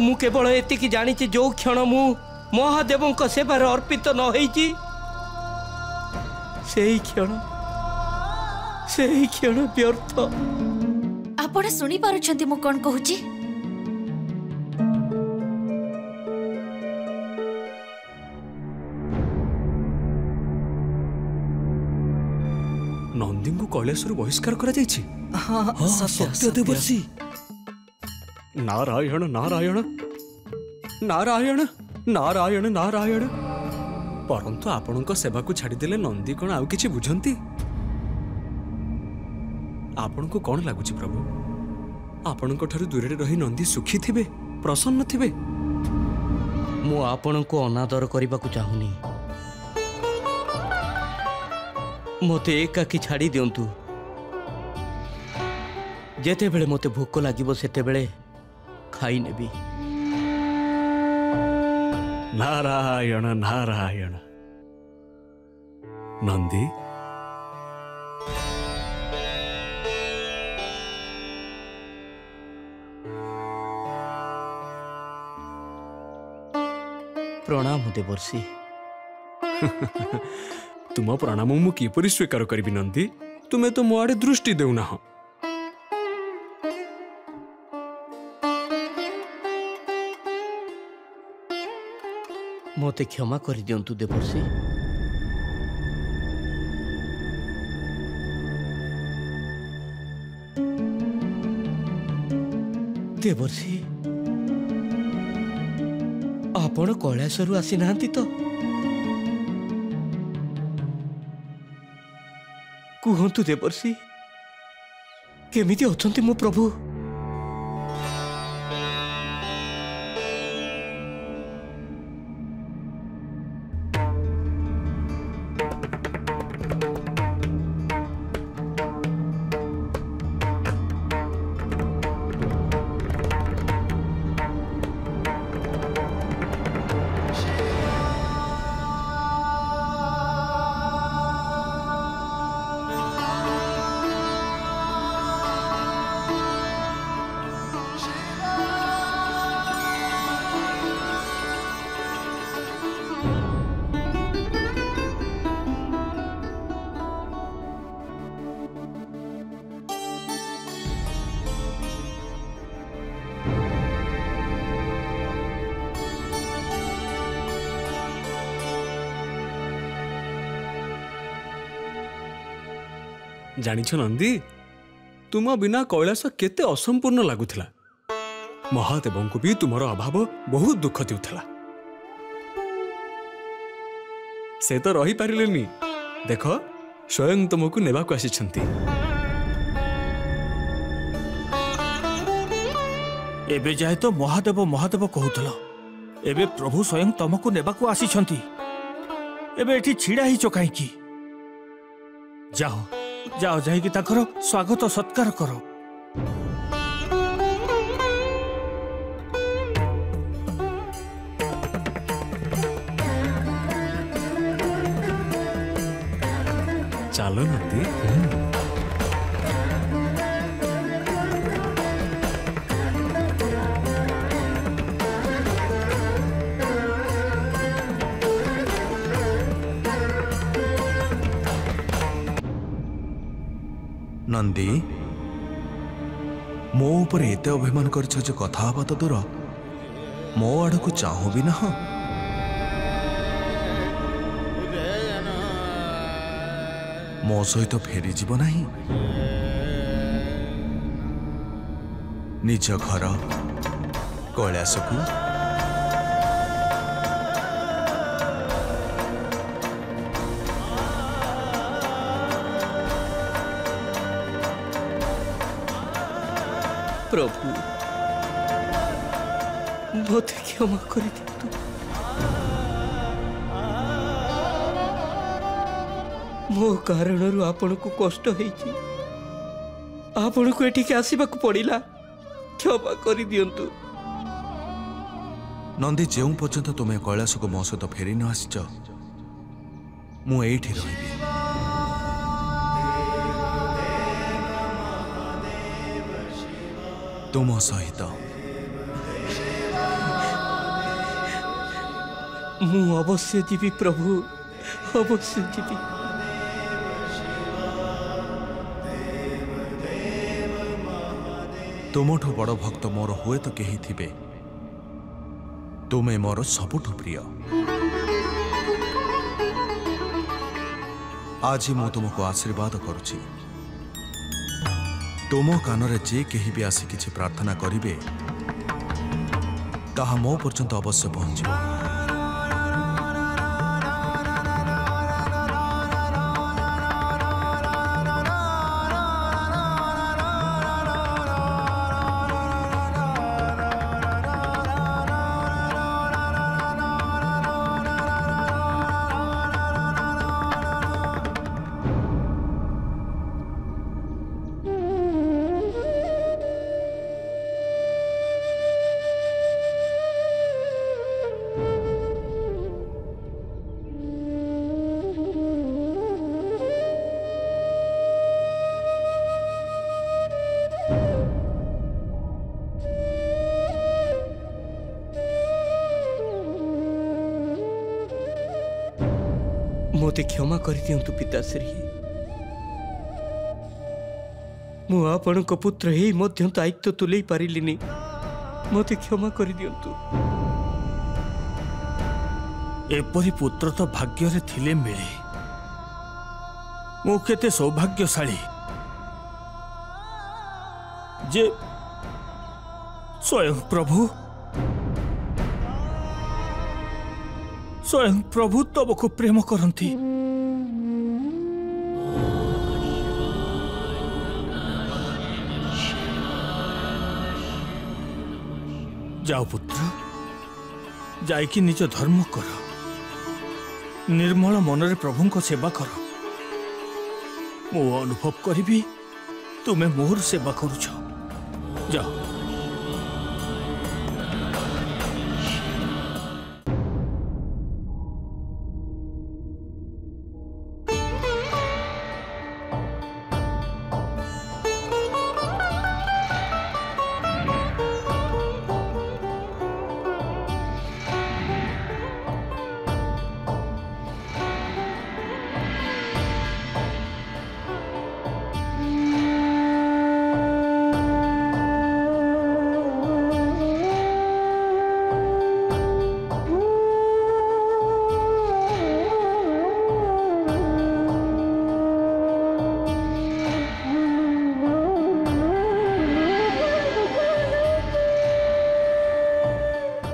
मु केवल एतिकी जानी जो क्षण मु महादेव सेवार अर्पित न होईची से क्षण व्यर्थ। आपण सुनी पारुछंती मु कोन कहूची? नंदी को कैलाशरु बहिष्कार करा जायछि। सत्य देवर्षि। नारायण नारायण नारायण नारायण नारायण। परंतु आपणक सेवा को छाड़ीदेले नंदी कौन आउ किछि बुझंती? आपण को कौन लगुच प्रभु? आपण दूर रही नंदी सुखी थिबे, प्रसन्न थिबे? मु आपण को अनादर करने को चाहूनी। मते एकाकी छाड़ी दिंतु। जेते बेले मते भोक लागिबो सेते बेले खाई नेबी। नारायण नारायण। नंदी प्रणाम देवर्षि। तुम प्रणाम मु किपरि स्वीकार करी नंदी? तुम्हें तो मो आड़े दृष्टि देउना। मोते क्षमा कर दियंतु देवर्षि। देवर्षि आपण कैलाशरु आसी नांती तो? कहतु देवर्षि केमिति अछंती मो प्रभु? जानिछ नंदी, तुम बिना कैलाश केते असंपूर्ण लगुथिला। महादेव को भी तुमर अभाव बहुत दुख देउथला। से तो रही पारिलेनी। देख स्वयं तुमको नेबा को आसीछंती। एबे जाए तो महादेव महादेव कहूथला। एबे प्रभु स्वयं तुमको नेबा को आसीछंती। एबे एठी छिड़ा ही चकाई की। जाओ जाओ जाई कि ताकर स्वागत सत्कार करो। चलो नंदी। नंदी मो ऊपर एत अभिमान कर कथा हवा तो दूर, मो आड़ को चाहू भी ना। मो सहित फेरी जीव नहीं। निज घर कैलाश को प्रभु मते क्षमा कर दियंतु। मो कारण आपण को कष्ट होईची, आपण को एठी के आसीबा को पड़िला। क्षमा कर दियंतु। नंदी जेउ पर्यंत तुम्हें कैलाश को मो सहित फेरी न आसीच, मु एठी रहिबी। तुम सहित ମୁଁ ଅବଶ୍ୟ ଯିବି ପ୍ରଭୁ, ଅବଶ୍ୟ ଯିବି। तुमठु बड़ भक्त मोर हुए तो केही थिबे, तुमे मोर सबुठु प्रिय। आज मु तुमको आशीर्वाद करुछि। तुम कानरे जे केही भी आसी किछि प्रार्थना करिवे ताहा मो पर्यंत अवश्य पहुंचिबो। मोते क्षमा कर दियंतु पिताश्री। मु आपण को पुत्र ही मध्य दायित्व तुले पारिलिनी, मोते क्षमा कर दियंतु। एपरी पुत्र तो भाग्य रे थिले मिले। मु केते सौभाग्यशाली जे स्वयं प्रभु तबको प्रेम करती। जाओ पुत्र, जाइकी निज धर्म कर, निर्मल मनरे प्रभु को सेवा कर। मु अनुभव करी तुमे मोर सेवा करुछ। जाओ।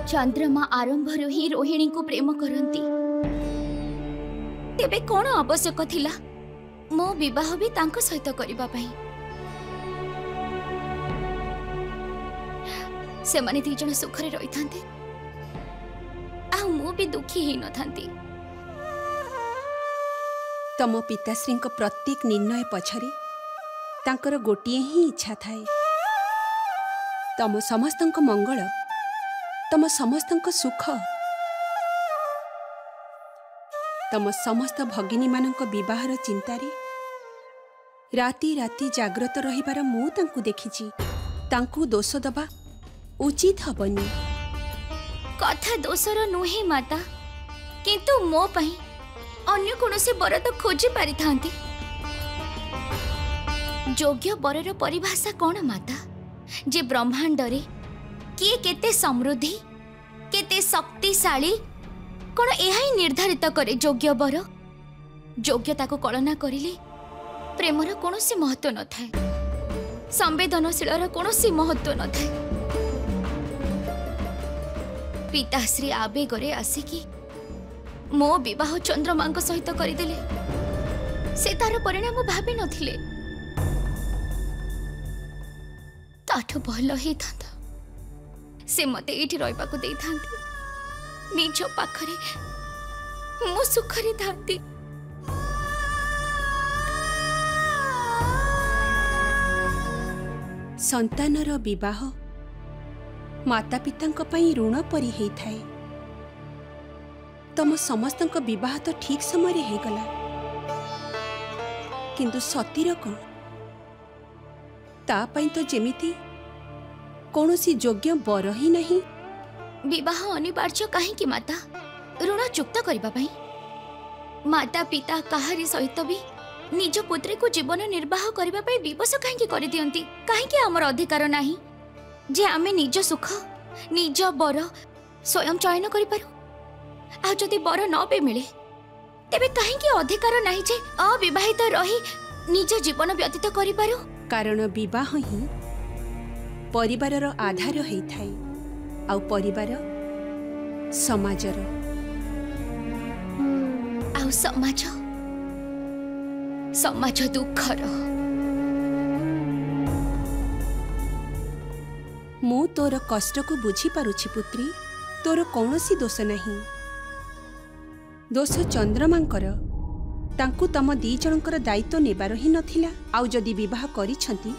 चंद्रमा आरंभ ही रोहिणी को प्रेम करती। तेबे कौन आवश्यक थिला मो विवाह भी तांको सहित करिबा पई? से माने दी जण सुखरे रही थांते आ मो भी दुखी ही न थांती। तम पिताश्री प्रत्येक निर्णय पछरे तांकर गोटिए ही इच्छा थाए, तम समस्तक मंगल, तम समस्तक सुख, तम समस्त भगिनी मानक विवाहर चिंतारे राति राति जाग्रत रहिबार मु तांकु देखिछि। तांकु दोष दबा उचित हबनी। कथा दोषर नुहे माता, किंतु मो पई अन्य कोनोसे बर तो खोजी पारि थांती। योग्य बरर परिभाषा कौन माता? जे ब्रह्मांड रे किए केते समृद्धि, केते शक्तिशाली, कौन यह निर्धारित करे योग्य बर? योग्यता को कलना करिले प्रेमर कौनसी महत्व न थाए, संवेदनशील कौनसी महत्व न थाए। पिताश्री आवेगरे आसिकी मो विवाह चंद्रमा सहित करदेले, से तार परिणाम भाभी नथिले। ताठो भल ही था से मते एठी रहिबा को देई थांती, निज पाखरे मो सुखरे थांती। संतानर विवाह माता पितांक पई ऋण परी हेई थाए। तम समस्तंक विवाह तो ठीक समय रे हे गला, किंतु सतीर कोन ता पई तो जेमिति कौनसी योग्य बर ही नहीं। विवाह अनिवार्य कहीं की माता? ऋण चुक्त करबा पई माता पिता काहारी सहित भी निज पुत्री को जीवन निर्वाह करबा पई विवश काहे करि दियंती? काहे हमर अधिकार नाही जे आमे निज सुख निज बर स्वयं चयन करि पारू? आ जदि बर न पे मिले तेबे काहे अधिकार नाही जे अविवाहित रही निज जीवन व्यतीत करि पारू? कारण विवाह ही परिवारर आधार होइथाय आउ परिवार समाजर आउ समाज समाज दुखर। मु तोर कष्ट को बुझी पारुछि पुत्री, तोर कौनसी दोष नहीं। दोष चंद्रमांकर तांकु तम दी जनकर दायित्व नेबार ही नथिला। आउ जदि विवाह करिछंती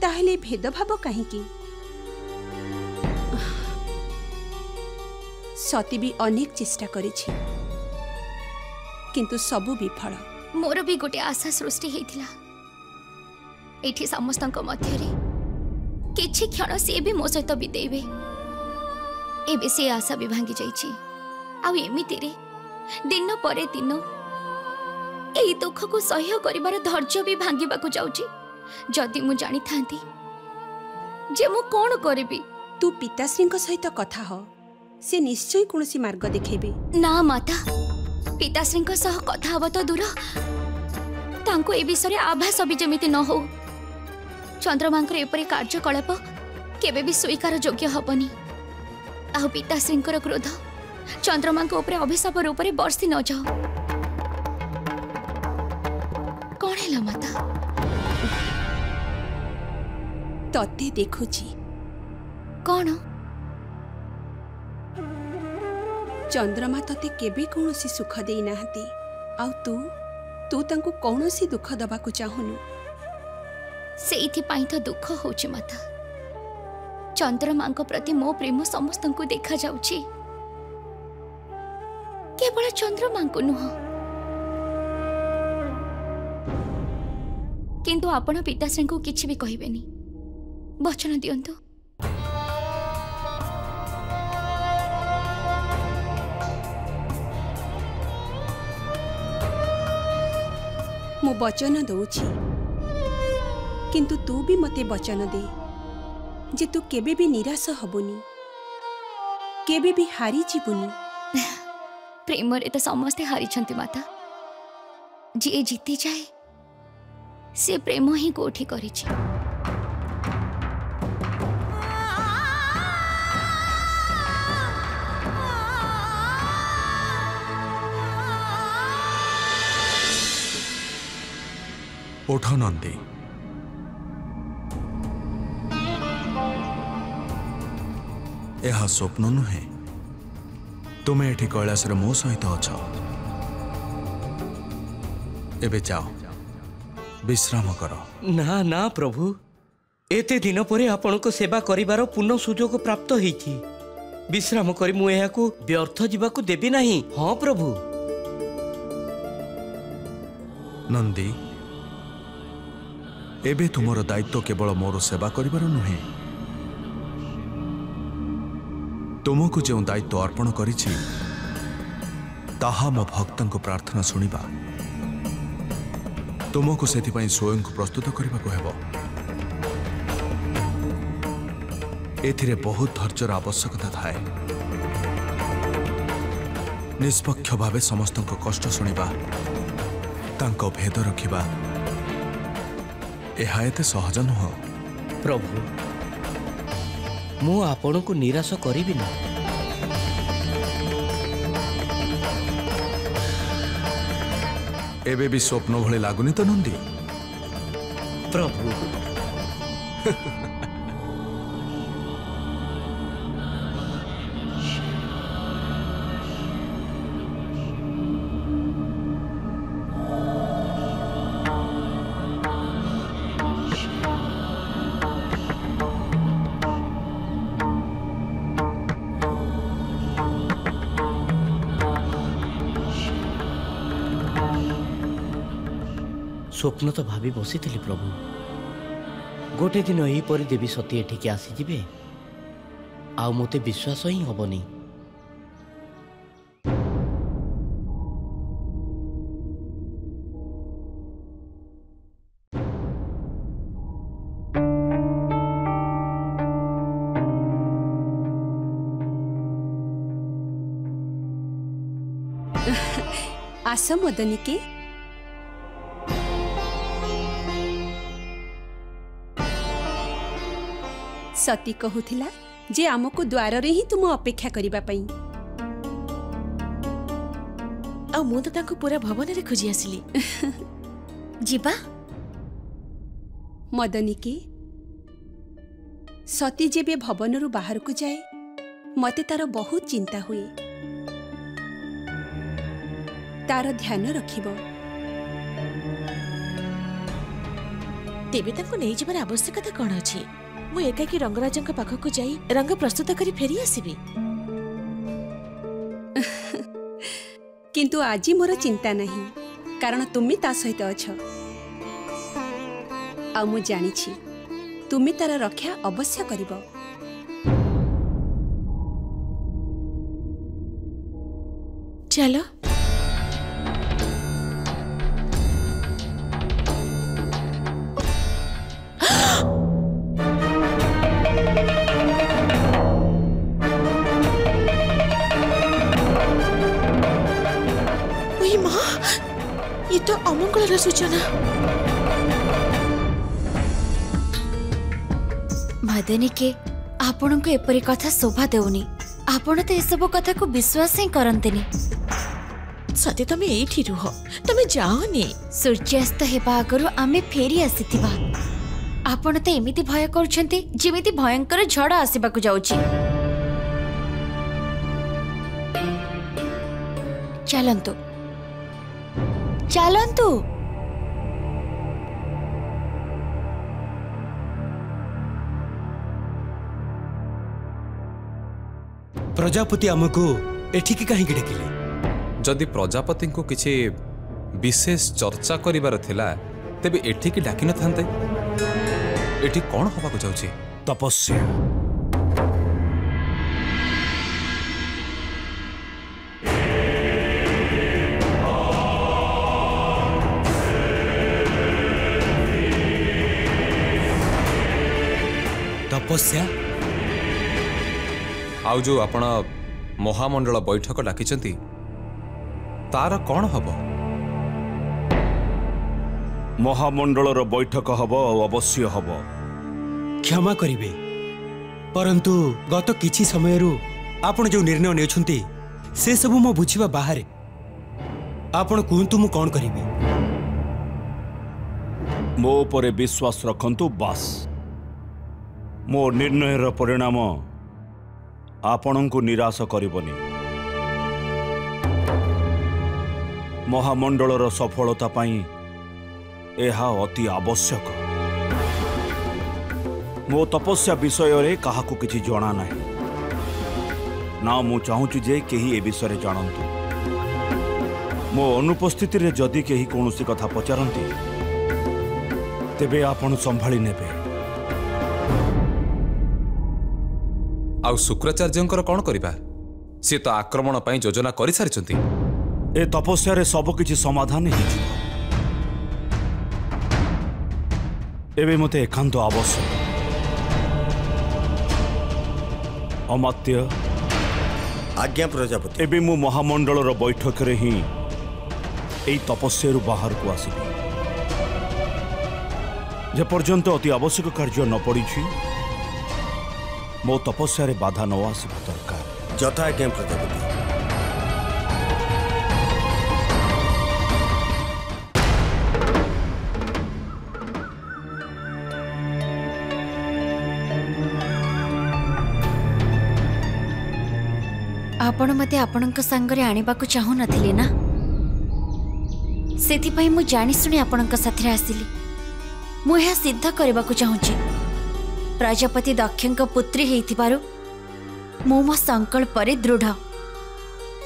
ताहले भेदभाव काहेकि? सती भी अनेक चेष्टा करिछि किंतु सबु विफल। मोर भी गोटे आशा सृष्टि हेतिला एठी समस्तक मध्य रे किछि क्षण से भी मो सहित बितेबे। एबे से आशा भी भांगी जाइछि। आ एमिति रे दिन परे दिन एई दुख को सह्य करिबार धैर्य भी भांगिबाकू जाउछि। जदि मु जानि थांती जे मु कोन करबी। तू पिताश्री सहित कथा हो, से निश्चय कोनसी मार्ग देखेबे। ना माता, पिताश्री सह कथा हब तो दूर, तांको ए विषय आभास भी जमिति न हो। चंद्रमांकर एपरी कार्यकलाप केबे भी स्वीकार योग्य हबनी। आ पिताश्री क्रोध चंद्रमांक ऊपर अभिशाप रूप में बरसी न जाओ। कौन है माता? तते देखुची। कौन? चंद्रमा तते केबे कौनसी सुख देई नाहती। आउ तू तांको कौनसी दुख दबाकू चाहुनु। सेइथि पाई तो दुख होची माता। चंद्रमांक प्रति मो प्रेम समस्त को देखा जाउची, केवल चंद्रमांक नुह। किंतु आपण पिताश्री को किछि भी कहिबेनी, वचन दियंतु। मु वचन दउछि, किंतु तू भी मते वचन दे जे तू केबे भी निराश हबुनी, केबे भी हारी जीवुनी। प्रेम रे तो समस्ते हारी छंती माता। जी जीती जाए से प्रेम ही कोठी करिछि। उठ नंदी, यह स्वप्न नुहे। तुमे एठी कैलासर मो सहित अछ। एबे जाओ विश्राम कर। ना ना प्रभु, एते दिन परे आपण को सेवा करिबार पुनः सुजोग प्राप्त होईछि। विश्राम करी मु एहाकू व्यर्थ जीवाकू देबी नाही। हाँ प्रभु। नंदी, एबे तुमर दायित्व केवल मोर सेवा करिबार नुहे। तुमको जो दायित्व अर्पण करिछि ताहा मो भक्तों को प्रार्थना सुनिबा। तुमको सेथिपाई स्वयं को प्रस्तुत करने को हेबो। एथिरे बहुत धैर्यर आवश्यकता थाए। निष्पक्ष भावे समस्तों को कष्ट सुनिबा, तांको भेद रखिबा, एहा एते सहज नुह। प्रभु, मु आपण को निराश करिबि ना। एबे भी स्वप्न भले लागुनी तो नंदी? प्रभु स्वप्न तो भाभी बसी थी प्रभु। गोटे दिन यही परी देवी सती एठिके आसीजिबे, आउ मते विश्वास ही हबनी आस मदनिके। सती कहूथिला जे आमको द्वार रे ही तुम अपेक्षा करिबा पई। आ मु तो तांको पूरा भवन रे खोजी आसिली। जीवा मदनिके सती जेबे भवनरु बाहर को जाए मते तार बहुत चिंता हुए। तार ध्यान रखिबो। तेबे तांको नै जबार आवश्यकता कोन अछि? मु एकाकी रंगराजंक पाखकु जाई रंग प्रस्तुत करी फेरी आसीबी। किंतु आजी मोर चिंता नहीं, कारण तुम्ही ता सहित अछ। आ मु जानिछि तुम्ही तार रक्षा अवश्य करिबो। चलो ये तो अमंगल सूचना। मदनी के आपण को एपरी कथा शोभा देउनी। आपण तो एसबु कथा को विश्वास ही करंतनी। सती तमे एठी रुह, तमे जाओनी। सूर्यास्त हेबा आगरु आमे फेरी आसीथिबा। आपण तो एमिति भय करछंती जेमिति भयंकर झड़ आसीबा को जाउची। चलंतु चलंतु। प्रजापति आमको एठिकी कहीं डाकिले? जदि प्रजापति को किसी विशेष चर्चा करिवार थिला तेबे एठिकी डाकी न थांते। एठी कौन हवा को जाउची? तपस्या। तपस्या आउ जो आपण महामंडल बैठक डाकिचंती तार कौन हब? महामंडलर बैठक हब, अवश्य हब। क्षमा करिवे, परंतु गत किछि समयरु आपण जो निर्णय नेछुंती से सब मो बुझिबा बाहरे। आपण कुंतु मु कोन करिवे? मो परे विश्वास रखंतु बास। मो निर्णयर परिणाम आपणंकु निराश करिबनी। महामंडलर सफलता पाई एहा अति आवश्यक। मो तपस्या विषय रे काहाकु किछि जणा नाही ना। मु चाहूछु जे केही ए विषय जानंतु। मो अनुपस्थिति रे जदि केही कोनोसी कथा पचारंती तेबे आपण संभाली नेबे। आउ शुक्राचार्यंकर कौन करिबा? सी तो आक्रमण पाई योजना करि सारिचंती। ए तपस्या रे सब किछि समाधान हि जिवो। एबे मते एकांत आवश्यक। अमात्य आज्ञा प्रजापति। एबे मु महामंडलर बैठक रे ही एई तपस्या रु बाहर को आसीबी। जे पर्यंत अति आवश्यक कार्य न पड़िछि मो तपस्या रे बाधा न आसीबा दरकार। जथा आज्ञा प्रजापति। आपण मते आपणक संगरे आनिबाकु चाहू नथिले ना? सेथि पई मु जानि सुनि आपणक साथरे आसिली। मु यह सिद्ध करबाकु चाहूची प्रजापति दक्षଙ୍କ पुत्री हेइथिबारु मु मो संकल्प रे दृढ़।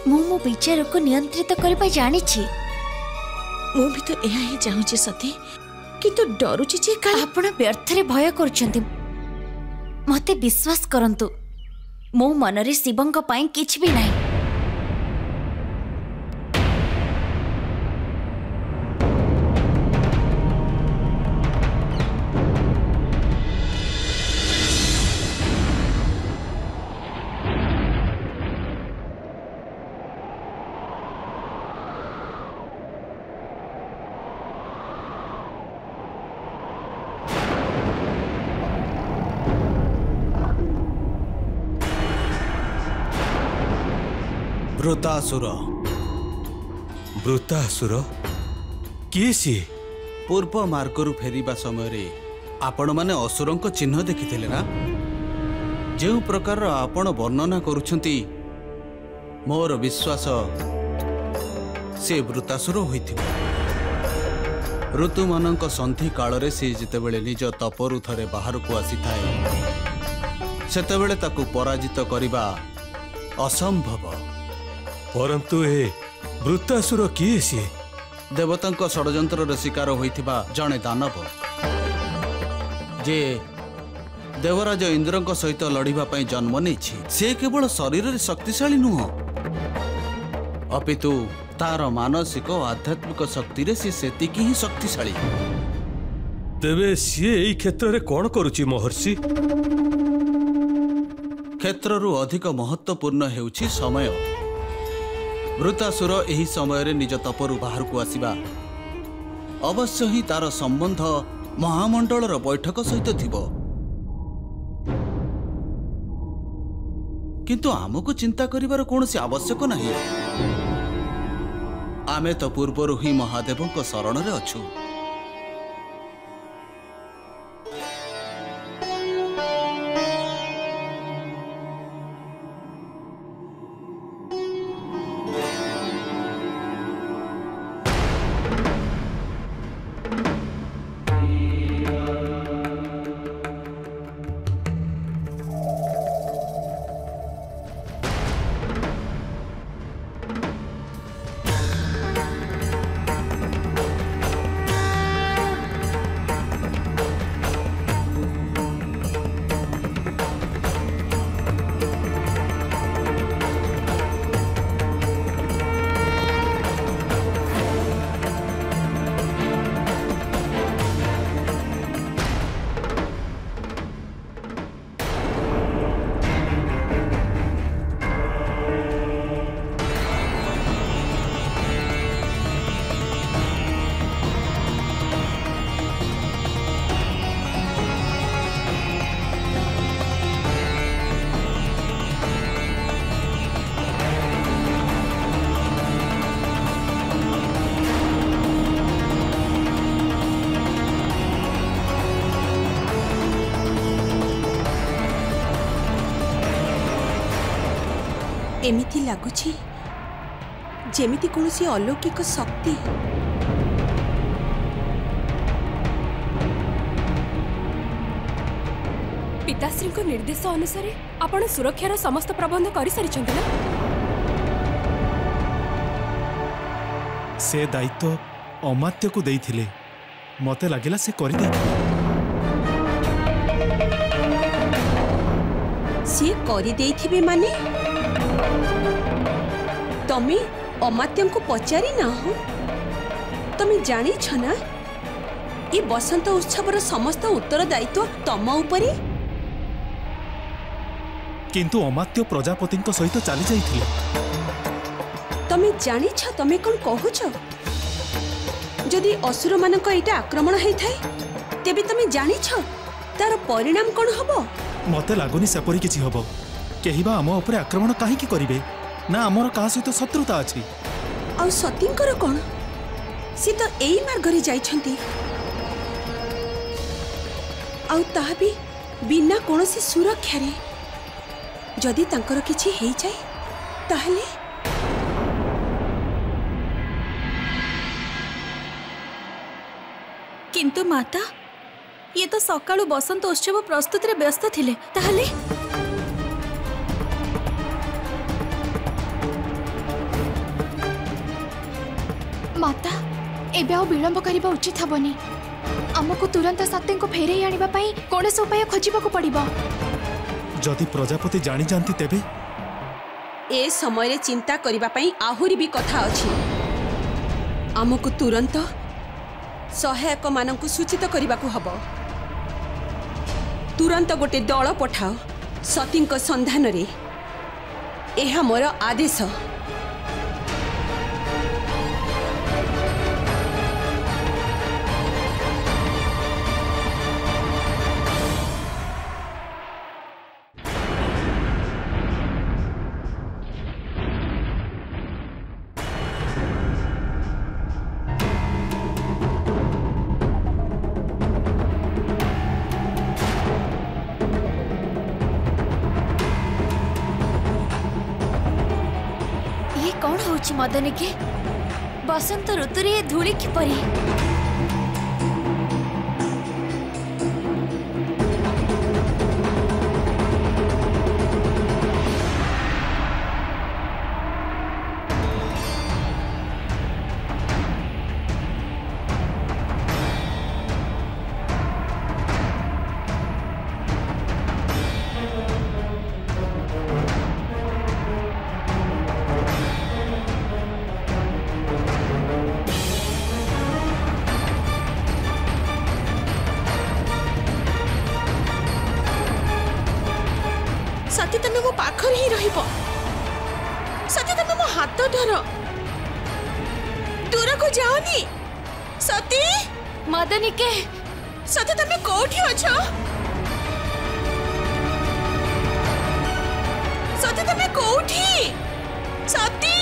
मु मो विचार को नियंत्रित करबा जानिछि। मु भी तो एहा ही चाहूची सती, किंतु डरुची जे काल आपण व्यर्थ रे भय करछंती। मते विश्वास करंतु मो मनरे शिवंक पाई किछ भी नाही। ବୃତାସୁର। ବୃତାସୁର କିଏ ସିଏ? ପୂର୍ବ ମାର୍ଗରୁ ଫେରିବା ସମୟରେ ଆପଣମାନେ ଅସୁରଙ୍କ ଚିହ୍ନ ଦେଖିଥିଲେ ନା? ଯେଉଁ ପ୍ରକାରର ଆପଣ ବର୍ଣ୍ଣନା କରୁଛନ୍ତି, ମୋର ବିଶ୍ୱାସ ସେ ବୃତାସୁର ହୋଇଥିବ। ଋତୁମାନଙ୍କ ସନ୍ଧି କାଳରେ ସେ ଯେତେବେଳେ ନିଜ ତପରୁ ଥରେ ବାହାରକୁ ଆସିଥାଏ, ସେତେବେଳେ ତାକୁ ପରାଜିତ କରିବା ଅସମ୍ଭବ। ପରନ୍ତୁ ଏ ବୃତାସୁର କିଏ ସିଏ? ଦେବତାଙ୍କ ଷଡ଼ଯନ୍ତ୍ରର ଶିକାର ହୋଇଥିବା ଜଣେ ଦାନବ, ଯେ ଦେବରାଜ ଇନ୍ଦ୍ରଙ୍କ ସହିତ ଲଢ଼ିବା ପାଇଁ ଜନ୍ମ ନେଇଛି। ସେ କେବଳ ଶରୀରରେ ଶକ୍ତିଶାଳୀ ନୁହଁ, ଅପିତୁ ତାର ମାନସିକ ଓ ଆଧ୍ୟାତ୍ମିକ ଶକ୍ତିରେ ସେ ସେତିକି ହିଁ ଶକ୍ତିଶାଳୀ। ତେବେ ସିଏ ଏଇ କ୍ଷେତ୍ରରେ କ'ଣ କରୁଛି ମହର୍ଷି? କ୍ଷେତ୍ରରୁ ଅଧିକ ମହତ୍ୱପୂର୍ଣ୍ଣ ହେଉଛି ସମୟ। ବୃତାସୁର ଏହି ସମୟରେ ନିଜ ତପରୁ ବାହାରକୁ ଆସିବା ଅବଶ୍ୟ ହିଁ ତାର ସମ୍ବନ୍ଧ ମହାମଣ୍ଡଳର ବୈଠକ ସହିତ ଥିବ। କିନ୍ତୁ ଆମକୁ ଚିନ୍ତା କରିବାର କୌଣସି ଆବଶ୍ୟକ ନାହିଁ। ଆମେ ତ ପୂର୍ବରୁ ହିଁ ମହାଦେବଙ୍କ ଶରଣରେ ଅଛୁ। एमिति लगुछि जेमिति कौनसी अलौकिक शक्ति पिताश्री को निर्देश अनुसार आपण सुरक्षार समस्त प्रबंध कर सारी ना? से दायित्व अमात्य को देइथिले, मते लागिला से करि देथिले। सी करि देइथिबे माने तमे अमात्यं को पचारि ना हो? तमे जानी छ ना ये बसंत उत्सवर समस्त उत्तरदायित्व तम उपरे। किंतु अमात्य प्रजापति सहित चली जाइथिले। तमे जानी छ तमे कोन कहू छ? जदि असुर मानक एटा आक्रमण हेइ थाए तेबे तमे जानी छ तार परिणाम कोन हबो? मते लागुनी सेपरी किछि हबो। केहिबा आम उपरे आक्रमण काहे की करिवे ना? आमर का सहित शत्रुता अछि। आ सतींकर कोन? सी तो एई मार्गरे जाइछंती, आ ताहा भी बिना कोनोसी सुरक्षा रे। जदि तांकर किछि हेइ जाय ताहले किंतु माता ये तो सकाळु बसंत उत्सव प्रस्तुति रे व्यस्त थिले, ताहले माता एबे आ विलंब करबा उचित हबनी। हमको तुरंत सत्य को फेरे आनिबा पई कोनसे उपाय खोजिबाको पड़िबो। जदि प्रजापति जानी जानती तेबे ए समय रे चिंता करबा पई आहुरी भी कथा अछि। हमको तुरंत सहायक माननकु सूचित करबाको हबो। तुरंत गोटे दल पठाओ सतींक संधान रे। एहा मोर आदेश। ଅଛି ମଦନିକେ ବସନ୍ତ ଋତୁରେ ଏ ଧୂଳି କିପରି? सती तमे मो पाखर ही रहिबो। सती तमे मो हाथ धर, दूर को जाओनी। सती मदनिके सती तमे कोठी अछो? सती तमे कोठी? सती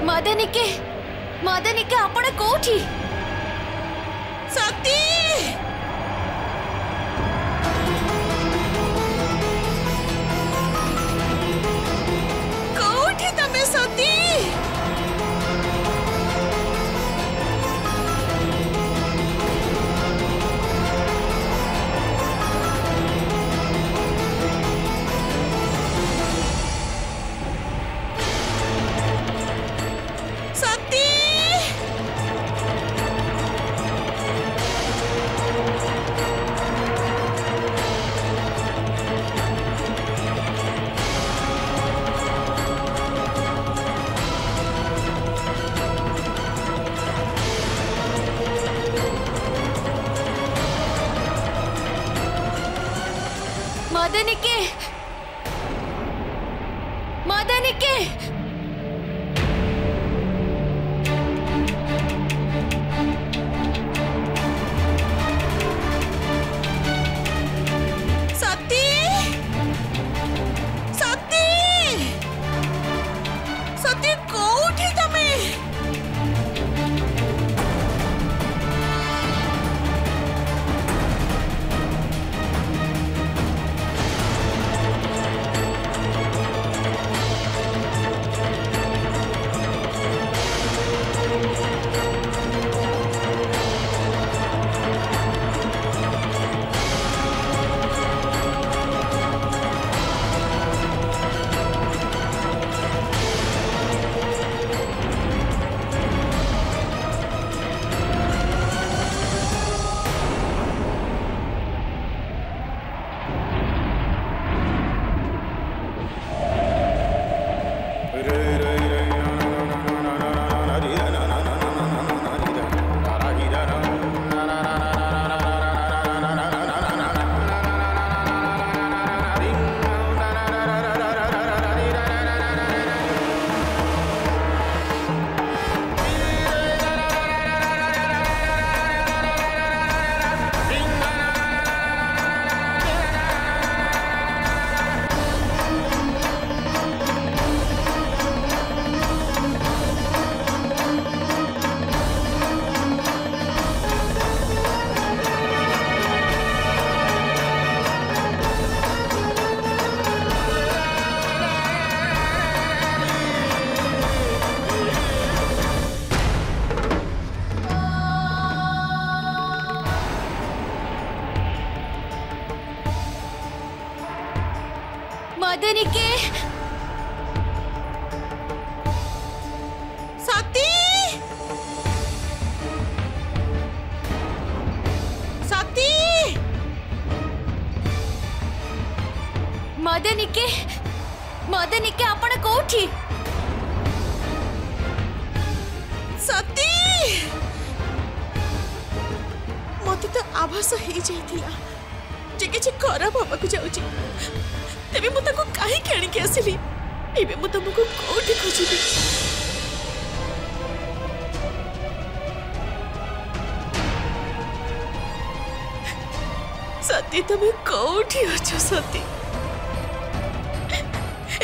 मदनिके मदनिके आपण कोठी? सती कोठी तमे सती? सती मदनिके आपण कोठी? सती मत तो आभास हो जाइथिला जे किछि खराब होबाकू जाउची तेबे मु ताको काहे केणी के आसिली एबे मु तुमको कोठी खोजिबी सती तुम्हें कोठी अच्छो सती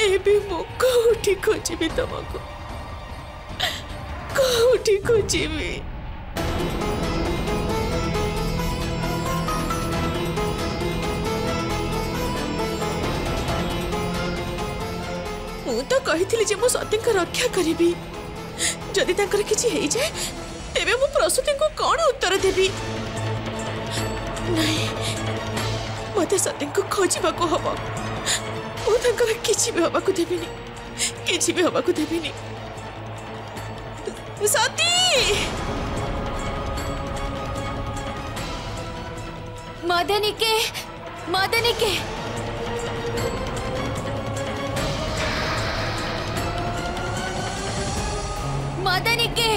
एबे मु कोठी खोजिबी तुमको कोठी खोजिबी मु तो कही जे मु सती को रक्षा करी जदि तांकर किछि हेई जाए तेबे मु प्रसूति को कौन उत्तर देबी नहीं मते सती को खोजिबा को हबो मु तांकर किछि भी हबा को देबिनी किछि भी हबा को देबिनी सती मदनिके मदनिके मदनिके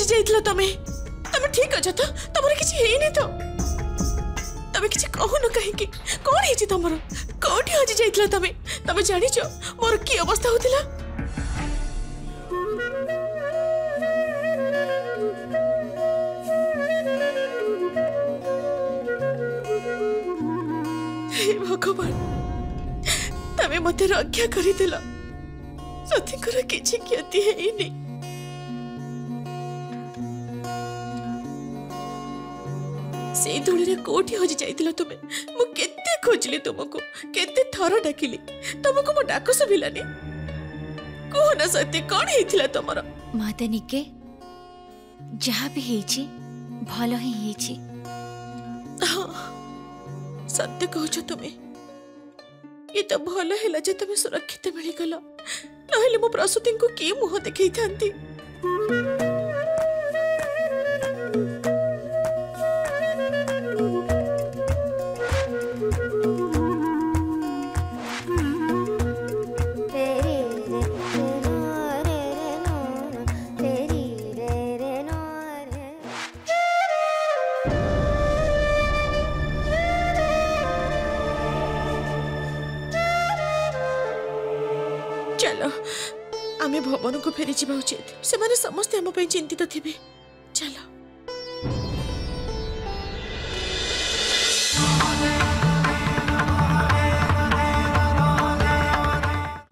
जाइतलो तमे तमे ठीक अछ तो तमरे किछि हेइनी तो तमे किछि कहून काहे कि कोन हेछि तमरो कोठी हजि जाइतलो तमे तमे जानि छ मोर की अवस्था होतिला हे भगवान तमे मते रक्षा करिदेल सतीकर किछि क्षति हेइनी से धूली कोठी हजि जाइतिला तुमे मु केते खोजली तुमको केते थर डाकिली तुमको मो डाक सुबिलानी कोन सत्य कोन हेतिला तमरो मादनी के जहाँ भी हेछि भलो ही हेछि हाँ सत्य कहछ तुमे ये तो भलो हैला जे तुमे सुरक्षित मिली गलो नहले मो प्रसूति को की मुह देखै थांती चलो आमे भवन को फेरी जीवा उचित से माने समस्त हम पे चिंतित थिबे चलो